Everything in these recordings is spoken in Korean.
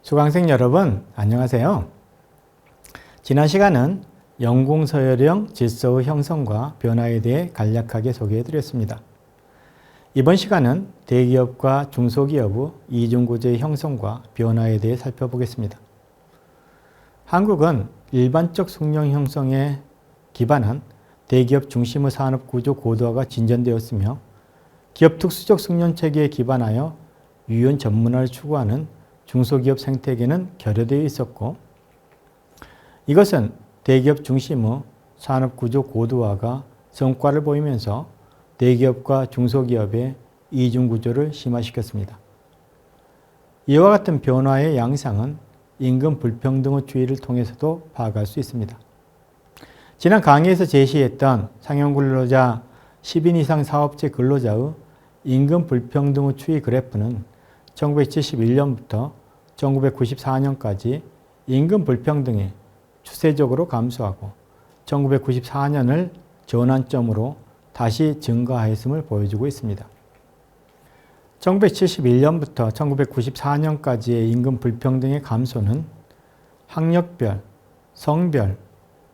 수강생 여러분, 안녕하세요. 지난 시간은 연공서열형 질서의 형성과 변화에 대해 간략하게 소개해 드렸습니다. 이번 시간은 대기업과 중소기업의 이중구조의 형성과 변화에 대해 살펴보겠습니다. 한국은 일반적 숙련 형성에 기반한 대기업 중심의 산업구조 고도화가 진전되었으며 기업 특수적 숙련 체계에 기반하여 유연 전문화를 추구하는 중소기업 생태계는 결여되어 있었고, 이것은 대기업 중심의 산업구조 고도화가 성과를 보이면서 대기업과 중소기업의 이중구조를 심화시켰습니다. 이와 같은 변화의 양상은 임금 불평등의 추이를 통해서도 파악할 수 있습니다. 지난 강의에서 제시했던 상용근로자 10인 이상 사업체 근로자의 임금 불평등의 추이 그래프는 1971년부터 1994년까지 임금 불평등이 추세적으로 감소하고 1994년을 전환점으로 다시 증가했음을 보여주고 있습니다. 1971년부터 1994년까지의 임금 불평등의 감소는 학력별, 성별,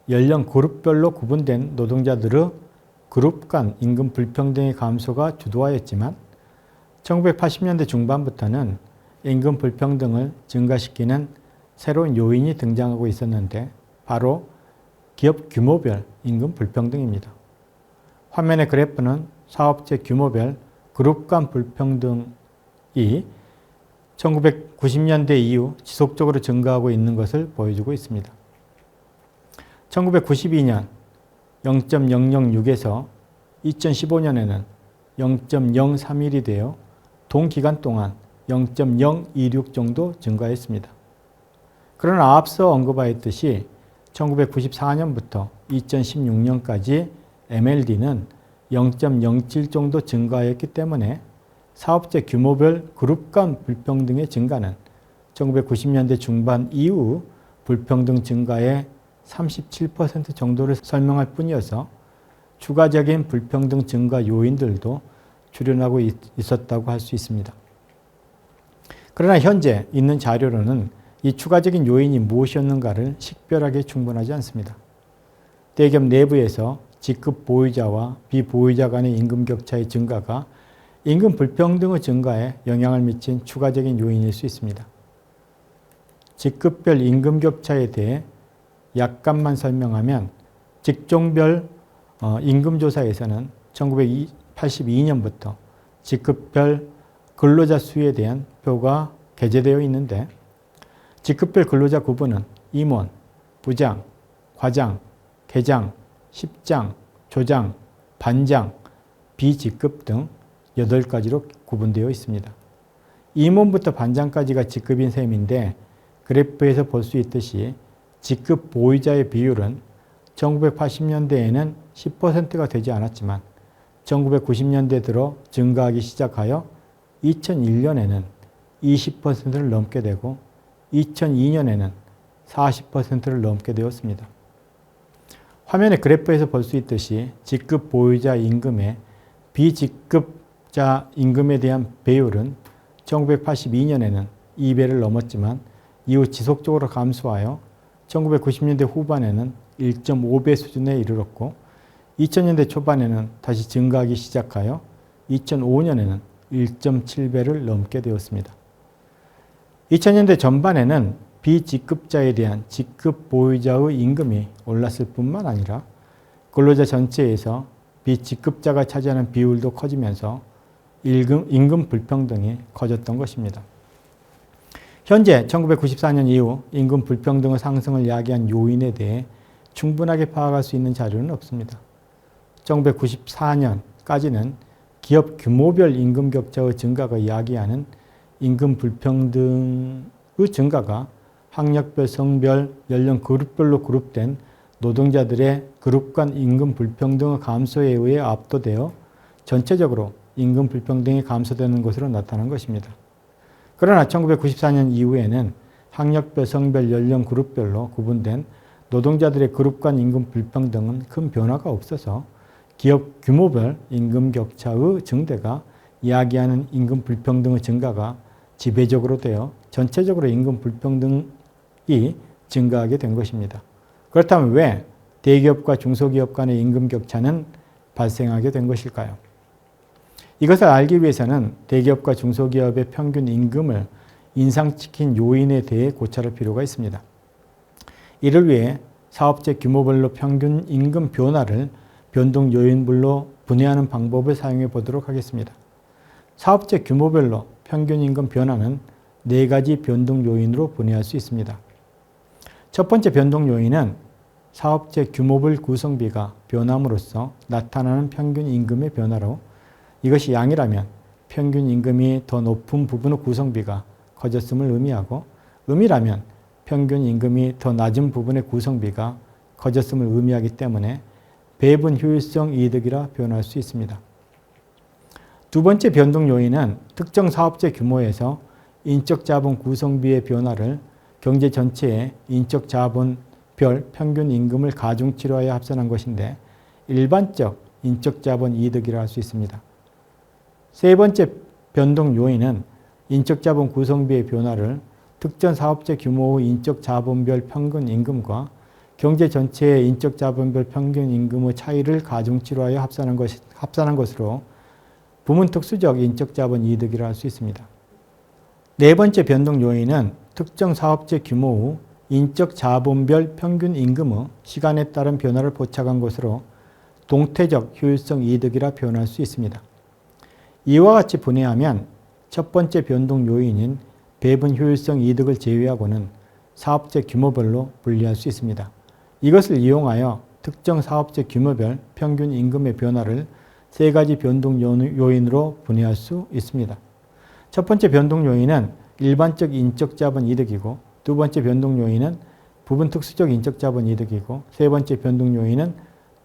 연령 그룹별로 구분된 노동자들의 그룹 간 임금 불평등의 감소가 주도하였지만 1980년대 중반부터는 임금 불평등을 증가시키는 새로운 요인이 등장하고 있었는데 바로 기업 규모별 임금 불평등입니다. 화면의 그래프는 사업체 규모별 그룹 간 불평등이 1990년대 이후 지속적으로 증가하고 있는 것을 보여주고 있습니다. 1992년 0.006에서 2015년에는 0.031이 되어 동기간 동안 0.026 정도 증가했습니다. 그러나 앞서 언급하였듯이 1994년부터 2016년까지 MLD는 0.07 정도 증가했기 때문에 사업체 규모별 그룹 간 불평등의 증가는 1990년대 중반 이후 불평등 증가의 37% 정도를 설명할 뿐이어서 추가적인 불평등 증가 요인들도 출현하고 있었다고 할 수 있습니다. 그러나 현재 있는 자료로는 이 추가적인 요인이 무엇이었는가를 식별하기 충분하지 않습니다. 대기업 내부에서 직급 보유자와 비보유자 간의 임금 격차의 증가가 임금 불평등의 증가에 영향을 미친 추가적인 요인일 수 있습니다. 직급별 임금 격차에 대해 약간만 설명하면 직종별 임금조사에서는 1982년부터 직급별 근로자 수에 대한 표가 게재되어 있는데 직급별 근로자 구분은 임원, 부장, 과장, 계장, 십장, 조장, 반장, 비직급 등 8가지로 구분되어 있습니다. 임원부터 반장까지가 직급인 셈인데 그래프에서 볼 수 있듯이 직급 보유자의 비율은 1980년대에는 10%가 되지 않았지만 1990년대 들어 증가하기 시작하여 2001년에는 20%를 넘게 되고 2002년에는 40%를 넘게 되었습니다. 화면의 그래프에서 볼 수 있듯이 직급 보유자 임금의 비직급자 임금에 대한 배율은 1982년에는 2배를 넘었지만 이후 지속적으로 감소하여 1990년대 후반에는 1.5배 수준에 이르렀고 2000년대 초반에는 다시 증가하기 시작하여 2005년에는 1.7배를 넘게 되었습니다. 2000년대 전반에는 비직급자에 대한 직급 보유자의 임금이 올랐을 뿐만 아니라 근로자 전체에서 비직급자가 차지하는 비율도 커지면서 임금 불평등이 커졌던 것입니다. 현재 1994년 이후 임금 불평등의 상승을 야기한 요인에 대해 충분하게 파악할 수 있는 자료는 없습니다. 1994년까지는 기업 규모별 임금 격차의 증가가 야기하는 임금 불평등의 증가가 학력별, 성별, 연령 그룹별로 그룹된 노동자들의 그룹 간 임금 불평등의 감소에 의해 압도되어 전체적으로 임금 불평등이 감소되는 것으로 나타난 것입니다. 그러나 1994년 이후에는 학력별, 성별, 연령 그룹별로 구분된 노동자들의 그룹 간 임금 불평등은 큰 변화가 없어서 기업 규모별 임금 격차의 증대가 이야기하는 임금 불평등의 증가가 지배적으로 되어 전체적으로 임금 불평등이 증가하게 된 것입니다. 그렇다면 왜 대기업과 중소기업 간의 임금 격차는 발생하게 된 것일까요? 이것을 알기 위해서는 대기업과 중소기업의 평균 임금을 인상시킨 요인에 대해 고찰할 필요가 있습니다. 이를 위해 사업체 규모별로 평균 임금 변화를 변동 요인별로 분해하는 방법을 사용해 보도록 하겠습니다. 사업체 규모별로 평균 임금 변화는 4가지 변동 요인으로 분해할 수 있습니다. 첫 번째 변동 요인은 사업체 규모별 구성비가 변함으로써 나타나는 평균 임금의 변화로, 이것이 양이라면 평균 임금이 더 높은 부분의 구성비가 커졌음을 의미하고, 음이라면 평균 임금이 더 낮은 부분의 구성비가 커졌음을 의미하기 때문에 배분 효율성 이득이라 표현할 수 있습니다. 두 번째 변동 요인은 특정 사업체 규모에서 인적 자본 구성비의 변화를 경제 전체의 인적 자본별 평균 임금을 가중치료하여 합산한 것인데, 일반적 인적 자본 이득이라 할 수 있습니다. 세 번째 변동 요인은 인적 자본 구성비의 변화를 특정 사업체 규모의 인적 자본별 평균 임금과 경제 전체의 인적 자본별 평균 임금의 차이를 가중치료하여 합산한 것으로 부문 특수적 인적 자본 이득이라 할 수 있습니다. 네 번째 변동 요인은 특정 사업체 규모의 인적 자본별 평균 임금의 시간에 따른 변화를 포착한 것으로 동태적 효율성 이득이라 표현할 수 있습니다. 이와 같이 분해하면 첫 번째 변동 요인인 배분 효율성 이득을 제외하고는 사업체 규모별로 분리할 수 있습니다. 이것을 이용하여 특정 사업체 규모별 평균 임금의 변화를 3가지 변동 요인으로 분해할 수 있습니다. 첫 번째 변동 요인은 일반적 인적 자본 이득이고, 두 번째 변동 요인은 부분 특수적 인적 자본 이득이고, 세 번째 변동 요인은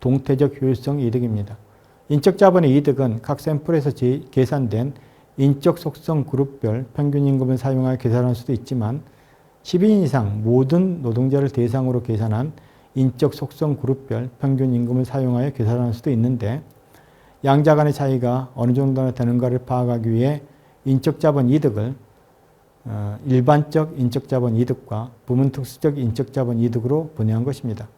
동태적 효율성 이득입니다. 인적 자본의 이득은 각 샘플에서 계산된 인적 속성 그룹별 평균 임금을 사용하여 계산할 수도 있지만, 10인 이상 모든 노동자를 대상으로 계산한 인적 속성 그룹별 평균 임금을 사용하여 계산할 수도 있는데, 양자 간의 차이가 어느 정도나 되는가를 파악하기 위해 인적 자본 이득을 일반적 인적 자본 이득과 부문 특수적 인적 자본 이득으로 분해한 것입니다.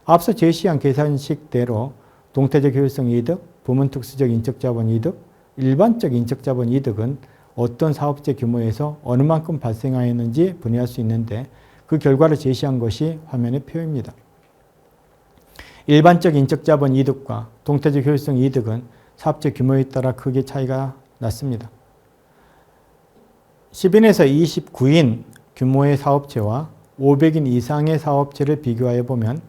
앞서 제시한 계산식대로 동태적 효율성 이득, 부문 특수적 인적 자본 이득, 일반적 인적 자본 이득은 어떤 사업체 규모에서 어느 만큼 발생하였는지 분해할 수 있는데, 그 결과를 제시한 것이 화면의 표입니다. 일반적 인적 자본 이득과 동태적 효율성 이득은 사업체 규모에 따라 크게 차이가 났습니다. 10인에서 29인 규모의 사업체와 500인 이상의 사업체를 비교하여 보면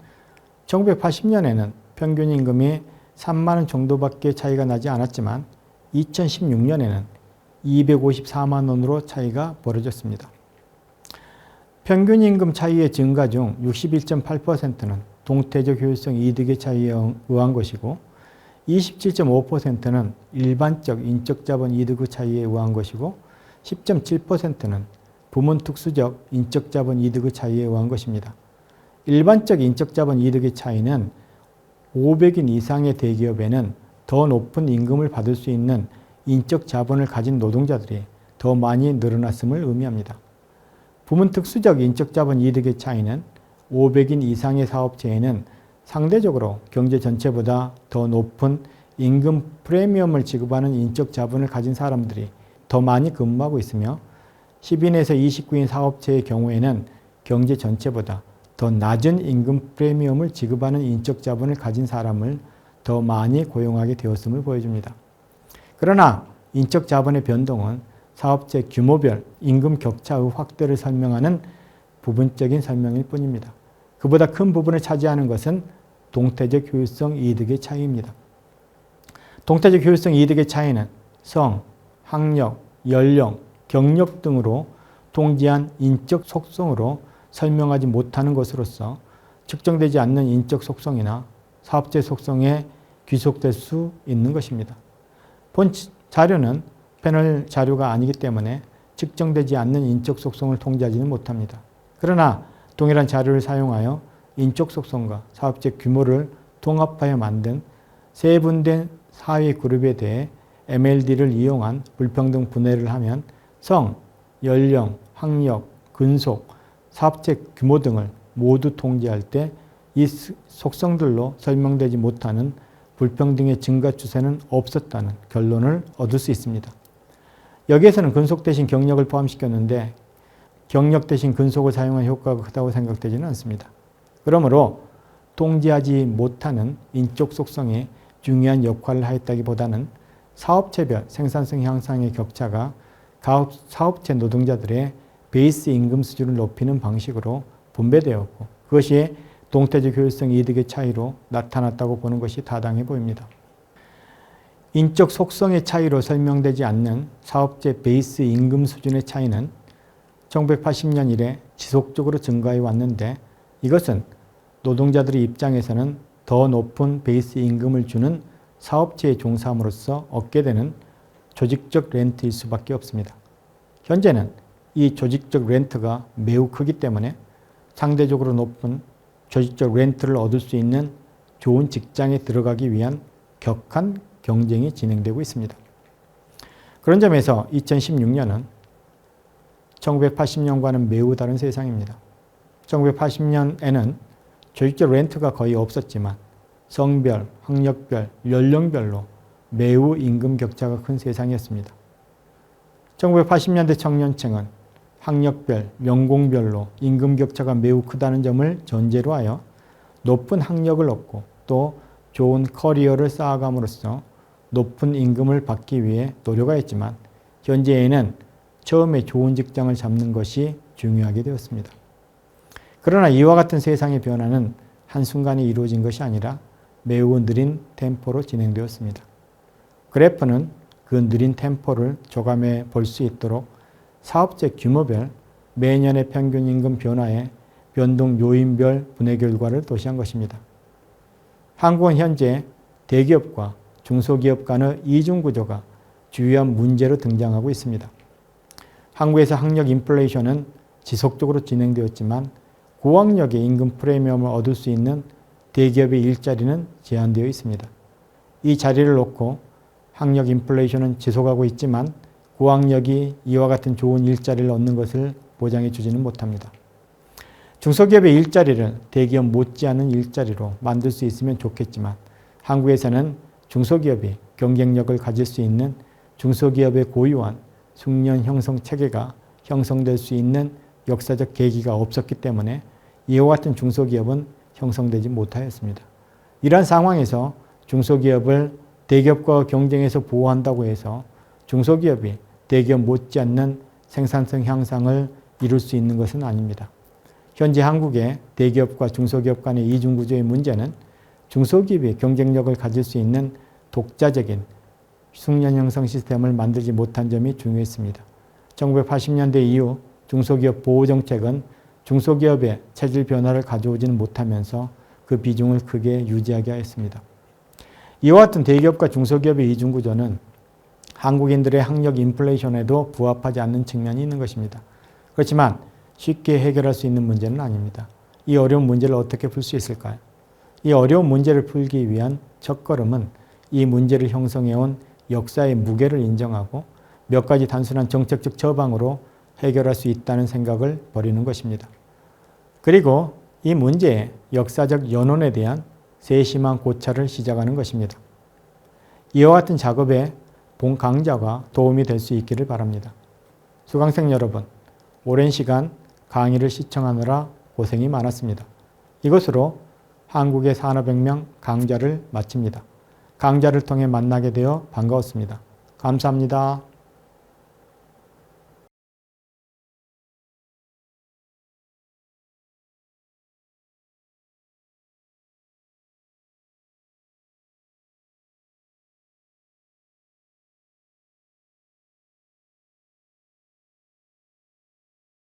1980년에는 평균 임금이 3만 원 정도밖에 차이가 나지 않았지만 2016년에는 254만 원으로 차이가 벌어졌습니다. 평균 임금 차이의 증가 중 61.8%는 동태적 효율성 이득의 차이에 의한 것이고, 27.5%는 일반적 인적 자본 이득의 차이에 의한 것이고, 10.7%는 부문 특수적 인적 자본 이득의 차이에 의한 것입니다. 일반적 인적 자본 이득의 차이는 500인 이상의 대기업에는 더 높은 임금을 받을 수 있는 인적 자본을 가진 노동자들이 더 많이 늘어났음을 의미합니다. 부문 특수적 인적 자본 이득의 차이는 500인 이상의 사업체에는 상대적으로 경제 전체보다 더 높은 임금 프리미엄을 지급하는 인적 자본을 가진 사람들이 더 많이 근무하고 있으며, 10인에서 29인 사업체의 경우에는 경제 전체보다 더 낮은 임금 프리미엄을 지급하는 인적 자본을 가진 사람을 더 많이 고용하게 되었음을 보여줍니다. 그러나 인적 자본의 변동은 사업체 규모별 임금 격차의 확대를 설명하는 부분적인 설명일 뿐입니다. 그보다 큰 부분을 차지하는 것은 동태적 효율성 이득의 차이입니다. 동태적 효율성 이득의 차이는 성, 학력, 연령, 경력 등으로 통지한 인적 속성으로 설명하지 못하는 것으로서 측정되지 않는 인적 속성이나 사업체 속성에 귀속될 수 있는 것입니다. 본 자료는 패널 자료가 아니기 때문에 측정되지 않는 인적 속성을 통지하지는 못합니다. 그러나 동일한 자료를 사용하여 인적 속성과 사업체 규모를 통합하여 만든 세분된 사회 그룹에 대해 MLD를 이용한 불평등 분해를 하면 성, 연령, 학력, 근속, 사업체 규모 등을 모두 통제할 때 이 속성들로 설명되지 못하는 불평등의 증가 추세는 없었다는 결론을 얻을 수 있습니다. 여기에서는 근속 대신 경력을 포함시켰는데 경력 대신 근속을 사용한 효과가 크다고 생각되지는 않습니다. 그러므로 통제하지 못하는 인적 속성에 중요한 역할을 하였다기보다는 사업체별 생산성 향상의 격차가 사업체 노동자들의 베이스 임금 수준을 높이는 방식으로 분배되었고 그것이 동태적 효율성 이득의 차이로 나타났다고 보는 것이 타당해 보입니다. 인적 속성의 차이로 설명되지 않는 사업체 베이스 임금 수준의 차이는 1980년 이래 지속적으로 증가해 왔는데 이것은 노동자들의 입장에서는 더 높은 베이스 임금을 주는 사업체에 종사함으로써 얻게 되는 조직적 렌트일 수밖에 없습니다. 현재는 이 조직적 렌트가 매우 크기 때문에 상대적으로 높은 조직적 렌트를 얻을 수 있는 좋은 직장에 들어가기 위한 격한 경쟁이 진행되고 있습니다. 그런 점에서 2016년은 1980년과는 매우 다른 세상입니다. 1980년에는 조직적 렌트가 거의 없었지만 성별, 학력별, 연령별로 매우 임금 격차가 큰 세상이었습니다. 1980년대 청년층은 학력별, 연공별로 임금 격차가 매우 크다는 점을 전제로 하여 높은 학력을 얻고 또 좋은 커리어를 쌓아감으로써 높은 임금을 받기 위해 노력하였지만 현재에는 처음에 좋은 직장을 잡는 것이 중요하게 되었습니다. 그러나 이와 같은 세상의 변화는 한순간에 이루어진 것이 아니라 매우 느린 템포로 진행되었습니다. 그래프는 그 느린 템포를 조감해 볼 수 있도록 사업체 규모별 매년의 평균 임금 변화의 변동 요인별 분해 결과를 도시한 것입니다. 한국은 현재 대기업과 중소기업 간의 이중 구조가 주요한 문제로 등장하고 있습니다. 한국에서 학력 인플레이션은 지속적으로 진행되었지만 고학력의 임금 프리미엄을 얻을 수 있는 대기업의 일자리는 제한되어 있습니다. 이 자리를 놓고 학력 인플레이션은 지속하고 있지만 고학력이 이와 같은 좋은 일자리를 얻는 것을 보장해 주지는 못합니다. 중소기업의 일자리를 대기업 못지않은 일자리로 만들 수 있으면 좋겠지만 한국에서는 중소기업이 경쟁력을 가질 수 있는 중소기업의 고유한 숙련 형성 체계가 형성될 수 있는 역사적 계기가 없었기 때문에 이와 같은 중소기업은 형성되지 못하였습니다. 이러한 상황에서 중소기업을 대기업과 경쟁해서 보호한다고 해서 중소기업이 대기업 못지않는 생산성 향상을 이룰 수 있는 것은 아닙니다. 현재 한국의 대기업과 중소기업 간의 이중구조의 문제는 중소기업이 경쟁력을 가질 수 있는 독자적인 숙련 형성 시스템을 만들지 못한 점이 중요했습니다. 1980년대 이후 중소기업 보호정책은 중소기업의 체질 변화를 가져오지는 못하면서 그 비중을 크게 유지하게 하였습니다. 이와 같은 대기업과 중소기업의 이중구조는 한국인들의 학력 인플레이션에도 부합하지 않는 측면이 있는 것입니다. 그렇지만 쉽게 해결할 수 있는 문제는 아닙니다. 이 어려운 문제를 어떻게 풀 수 있을까요? 이 어려운 문제를 풀기 위한 첫걸음은 이 문제를 형성해온 역사의 무게를 인정하고 몇 가지 단순한 정책적 처방으로 해결할 수 있다는 생각을 버리는 것입니다. 그리고 이 문제의 역사적 연원에 대한 세심한 고찰을 시작하는 것입니다. 이와 같은 작업에 본 강좌가 도움이 될 수 있기를 바랍니다. 수강생 여러분, 오랜 시간 강의를 시청하느라 고생이 많았습니다. 이것으로 한국의 산업혁명 강좌를 마칩니다. 강좌를 통해 만나게 되어 반가웠습니다. 감사합니다.